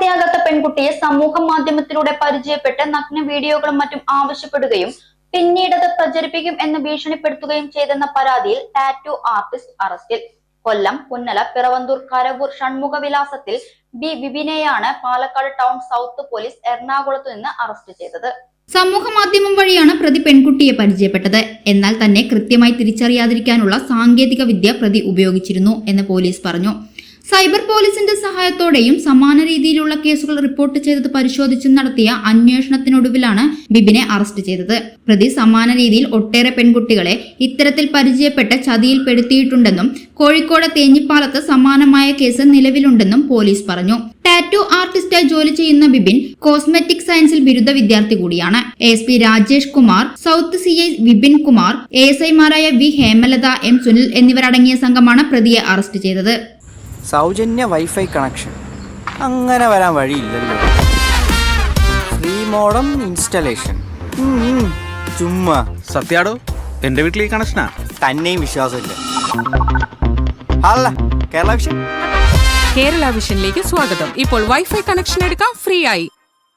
പ്രായപൂർത്തിയാകാത്ത പെൺകുട്ടിയെ സമൂഹ മാധ്യമത്തിലൂടെ പരിചയപ്പെട്ട് നഗ്ന വീഡിയോകളും മറ്റും ആവശ്യപ്പെടുകയും പിന്നീടത് പ്രചരിപ്പിക്കും എന്ന് ഭീഷണിപ്പെടുത്തുകയും ചെയ്തെന്ന പരാതിയിൽ ടാറ്റു ആർട്ടിസ്റ്റ് അറസ്റ്റിൽ. കൊല്ലം പുന്നല പിറവന്തൂർ കരവൂർ ഷൺമുഖവിലാസത്തിൽ ബി വിപിനെയാണ് പാലക്കാട് ടൗൺ സൗത്ത് പോലീസ് എറണാകുളത്തു നിന്ന് അറസ്റ്റ് ചെയ്തത്. സമൂഹ മാധ്യമം വഴിയാണ് പ്രതി പെൺകുട്ടിയെ പരിചയപ്പെട്ടത്. എന്നാൽ തന്നെ കൃത്യമായി തിരിച്ചറിയാതിരിക്കാനുള്ള സാങ്കേതിക വിദ്യ പ്രതി ഉപയോഗിച്ചിരുന്നു എന്ന് പോലീസ് പറഞ്ഞു. സൈബർ പോലീസിന്റെ സഹായത്തോടെയും സമാന രീതിയിലുള്ള കേസുകൾ റിപ്പോർട്ട് ചെയ്തത് പരിശോധിച്ചും നടത്തിയ അന്വേഷണത്തിനൊടുവിലാണ് ബിബിനെ അറസ്റ്റ് ചെയ്തത്. പ്രതി സമാന രീതിയിൽ ഒട്ടേറെ പെൺകുട്ടികളെ ഇത്തരത്തിൽ പരിചയപ്പെട്ട് ചതിയിൽപ്പെടുത്തിയിട്ടുണ്ടെന്നും കോഴിക്കോട് തേഞ്ഞിപ്പാലത്ത് സമാനമായ കേസ് നിലവിലുണ്ടെന്നും പോലീസ് പറഞ്ഞു. ടാറ്റു ആർട്ടിസ്റ്റായി ജോലി ചെയ്യുന്ന ബിബിൻ കോസ്മെറ്റിക് സയൻസിൽ ബിരുദ വിദ്യാർത്ഥി കൂടിയാണ്. ASP Rajesh Kumar, south CI Vipin Kumar, ASIമാരായ വി ഹേമലത, M സുനിൽ എന്നിവരടങ്ങിയ സംഘമാണ് പ്രതിയെ അറസ്റ്റ് ചെയ്തത്. സൗജന്യ വൈഫൈ കണക്ഷൻ അങ്ങനെ വരാൻ വഴിയില്ലല്ലോ. ഫ്രീ മോഡം ഇൻസ്റ്റലേഷൻ ചുമ്മാ. സത്യാടോ, എന്റെ വീട്ടിൽ ഈ കണക്ഷനാ. തന്നെയും വിശ്വാസമില്ല. അല്ല കേരള വിഷൻ. കേരള വിഷനിലേക്ക് സ്വാഗതം. ഇപ്പോൾ വൈഫൈ കണക്ഷൻ എടുക്കാം ഫ്രീ ആയി.